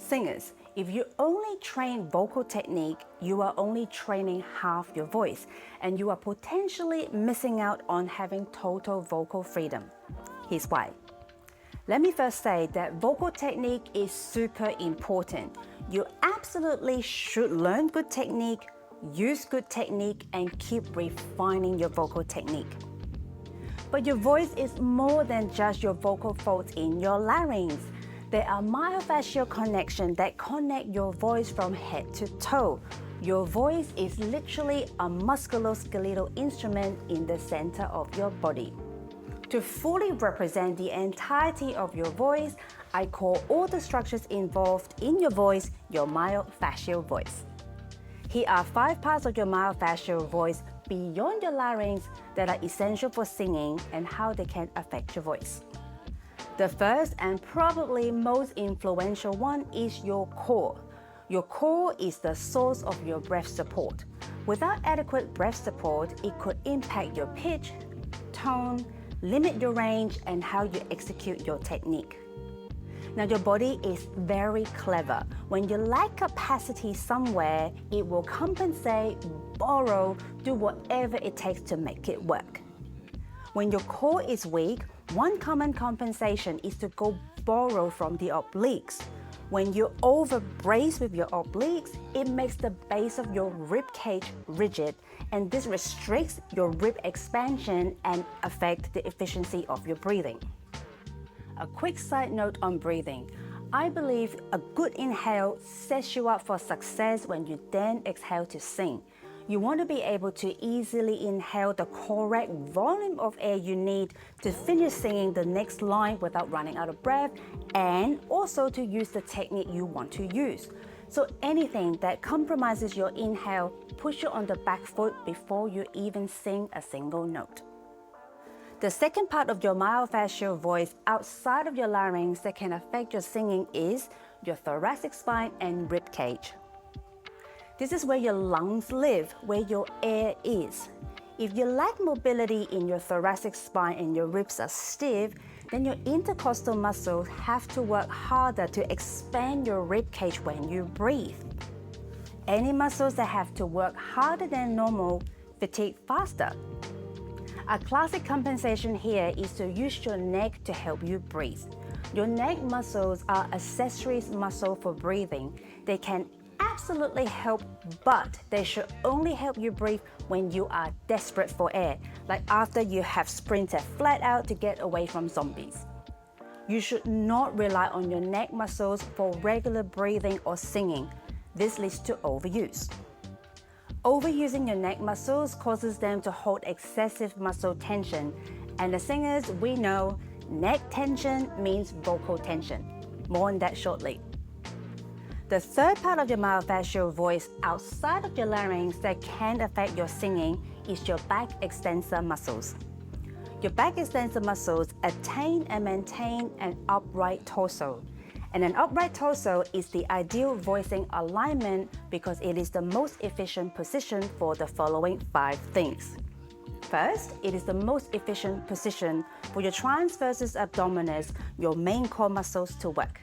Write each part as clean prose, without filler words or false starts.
Singers, if you only train vocal technique, you are only training half your voice, and you are potentially missing out on having total vocal freedom. Here's why. Let me first say that vocal technique is super important. You absolutely should learn good technique, use good technique, and keep refining your vocal technique. But your voice is more than just your vocal folds in your larynx. There are myofascial connections that connect your voice from head to toe. Your voice is literally a musculoskeletal instrument in the center of your body. To fully represent the entirety of your voice, I call all the structures involved in your voice your myofascial voice. Here are 5 parts of your myofascial voice beyond your larynx that are essential for singing and how they can affect your voice. The first and probably most influential one is your core. Your core is the source of your breath support. Without adequate breath support, it could impact your pitch, tone, limit your range, and how you execute your technique. Now, your body is very clever. When you lack capacity somewhere, it will compensate, borrow, do whatever it takes to make it work. When your core is weak, one common compensation is to go borrow from the obliques. When you over-brace with your obliques, it makes the base of your ribcage rigid, and this restricts your rib expansion and affects the efficiency of your breathing. A quick side note on breathing. I believe a good inhale sets you up for success when you then exhale to sing. You want to be able to easily inhale the correct volume of air you need to finish singing the next line without running out of breath, and also to use the technique you want to use. So anything that compromises your inhale puts you on the back foot before you even sing a single note. The second part of your myofascial voice outside of your larynx that can affect your singing is your thoracic spine and ribcage. This is where your lungs live, where your air is. If you lack mobility in your thoracic spine and your ribs are stiff, then your intercostal muscles have to work harder to expand your ribcage when you breathe. Any muscles that have to work harder than normal fatigue faster. A classic compensation here is to use your neck to help you breathe. Your neck muscles are accessories muscle for breathing. They can absolutely help, but they should only help you breathe when you are desperate for air, like after you have sprinted flat out to get away from zombies. You should not rely on your neck muscles for regular breathing or singing. This leads to overuse. Overusing your neck muscles causes them to hold excessive muscle tension, and as singers, we know neck tension means vocal tension. More on that shortly. The third part of your myofascial voice outside of your larynx that can affect your singing is your back extensor muscles. Your back extensor muscles attain and maintain an upright torso. And an upright torso is the ideal voicing alignment because it is the most efficient position for the following 5 things. First, it is the most efficient position for your transversus abdominis, your main core muscles, to work.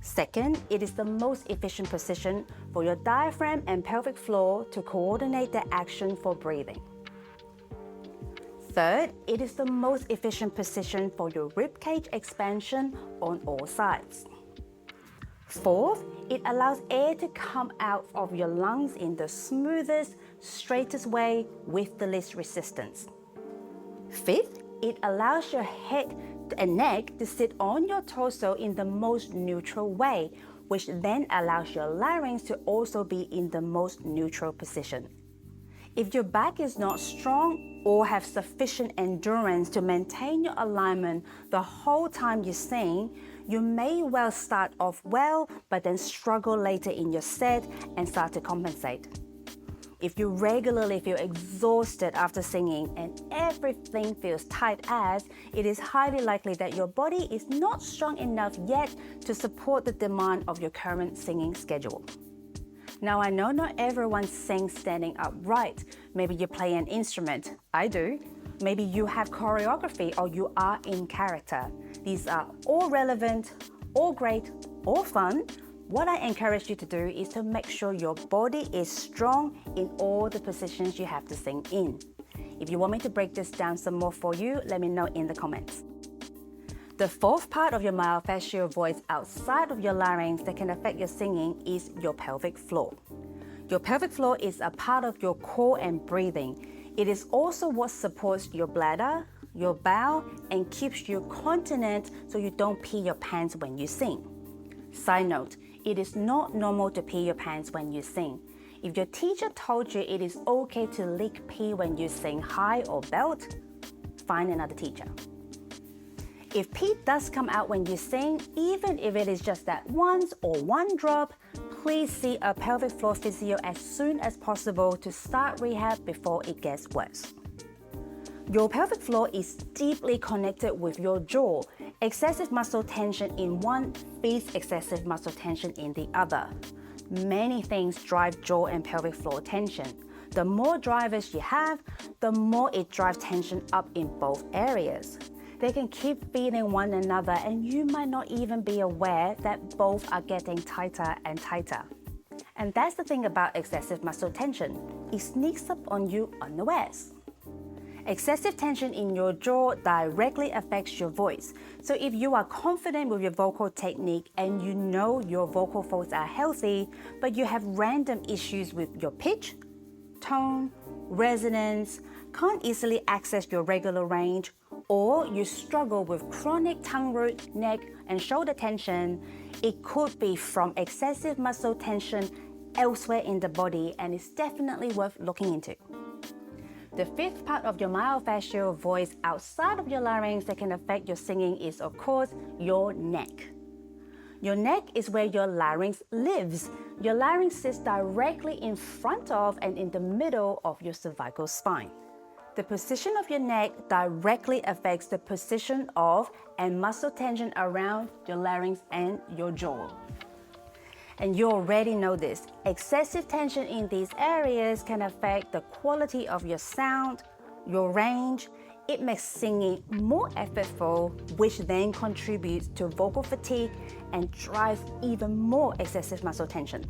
Second, it is the most efficient position for your diaphragm and pelvic floor to coordinate their action for breathing. Third, it is the most efficient position for your ribcage expansion on all sides. Fourth, it allows air to come out of your lungs in the smoothest, straightest way with the least resistance. Fifth, it allows your head and neck to sit on your torso in the most neutral way, which then allows your larynx to also be in the most neutral position. If your back is not strong or have sufficient endurance to maintain your alignment the whole time you sing, you may well start off well, but then struggle later in your set and start to compensate. If you regularly feel exhausted after singing and everything feels tight as, it is highly likely that your body is not strong enough yet to support the demand of your current singing schedule. Now, I know not everyone sings standing upright. Maybe you play an instrument. I do. Maybe you have choreography or you are in character. These are all relevant, all great, all fun, What I encourage you to do is to make sure your body is strong in all the positions you have to sing in. If you want me to break this down some more for you, let me know in the comments. The fourth part of your myofascial voice outside of your larynx that can affect your singing is your pelvic floor. Your pelvic floor is a part of your core and breathing. It is also what supports your bladder, your bowel, and keeps you continent so you don't pee your pants when you sing. Side note, it is not normal to pee your pants when you sing. If your teacher told you it is okay to leak pee when you sing high or belt, find another teacher. If pee does come out when you sing, even if it is just that once or one drop, please see a pelvic floor physio as soon as possible to start rehab before it gets worse. Your pelvic floor is deeply connected with your jaw. Excessive muscle tension in one feeds excessive muscle tension in the other. Many things drive jaw and pelvic floor tension. The more drivers you have, the more it drives tension up in both areas. They can keep feeding one another and you might not even be aware that both are getting tighter and tighter. And that's the thing about excessive muscle tension. It sneaks up on you unawares. Excessive tension in your jaw directly affects your voice. So if you are confident with your vocal technique and you know your vocal folds are healthy, but you have random issues with your pitch, tone, resonance, can't easily access your regular range, or you struggle with chronic tongue root, neck, and shoulder tension, it could be from excessive muscle tension elsewhere in the body, and it's definitely worth looking into. The fifth part of your myofascial voice outside of your larynx that can affect your singing is, of course, your neck. Your neck is where your larynx lives. Your larynx sits directly in front of and in the middle of your cervical spine. The position of your neck directly affects the position of and muscle tension around your larynx and your jaw. And you already know this. Excessive tension in these areas can affect the quality of your sound, your range. It makes singing more effortful, which then contributes to vocal fatigue and drives even more excessive muscle tension.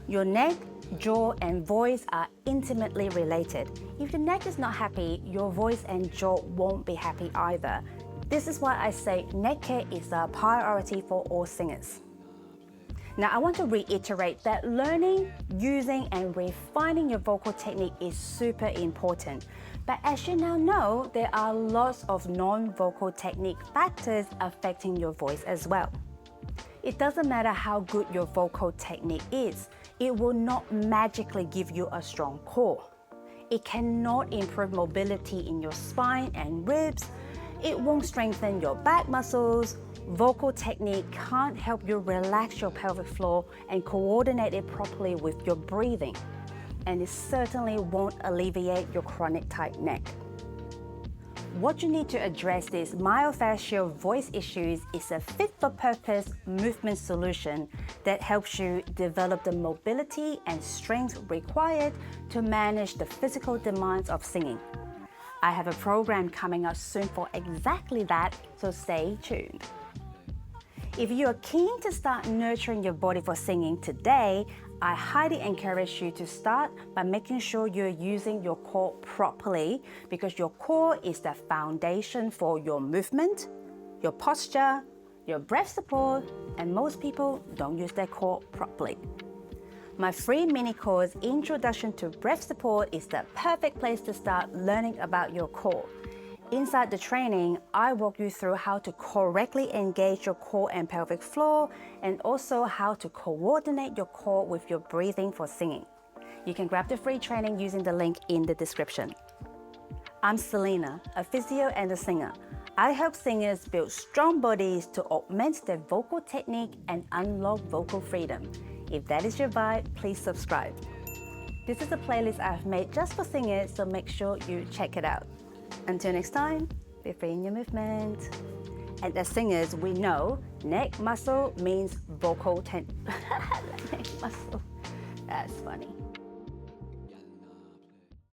Your neck, jaw, and voice are intimately related. If your neck is not happy, your voice and jaw won't be happy either. This is why I say neck care is a priority for all singers. Now, I want to reiterate that learning, using, and refining your vocal technique is super important. But as you now know, there are lots of non-vocal technique factors affecting your voice as well. It doesn't matter how good your vocal technique is, it will not magically give you a strong core. It cannot improve mobility in your spine and ribs. It won't strengthen your back muscles. Vocal technique can't help you relax your pelvic floor and coordinate it properly with your breathing. And it certainly won't alleviate your chronic tight neck. What you need to address these myofascial voice issues is a fit-for-purpose movement solution that helps you develop the mobility and strength required to manage the physical demands of singing. I have a program coming out soon for exactly that, so stay tuned. If you are keen to start nurturing your body for singing today, I highly encourage you to start by making sure you're using your core properly, because your core is the foundation for your movement, your posture, your breath support, and most people don't use their core properly. My free mini course, Introduction to Breath Support, is the perfect place to start learning about your core. Inside the training, I walk you through how to correctly engage your core and pelvic floor, and also how to coordinate your core with your breathing for singing. You can grab the free training using the link in the description. I'm Selina, a physio and a singer. I help singers build strong bodies to augment their vocal technique and unlock vocal freedom. If that is your vibe, please subscribe. This is a playlist I've made just for singers, so make sure you check it out. Until next time, be free in your movement. And as singers, we know neck muscle means vocal neck muscle. That's funny.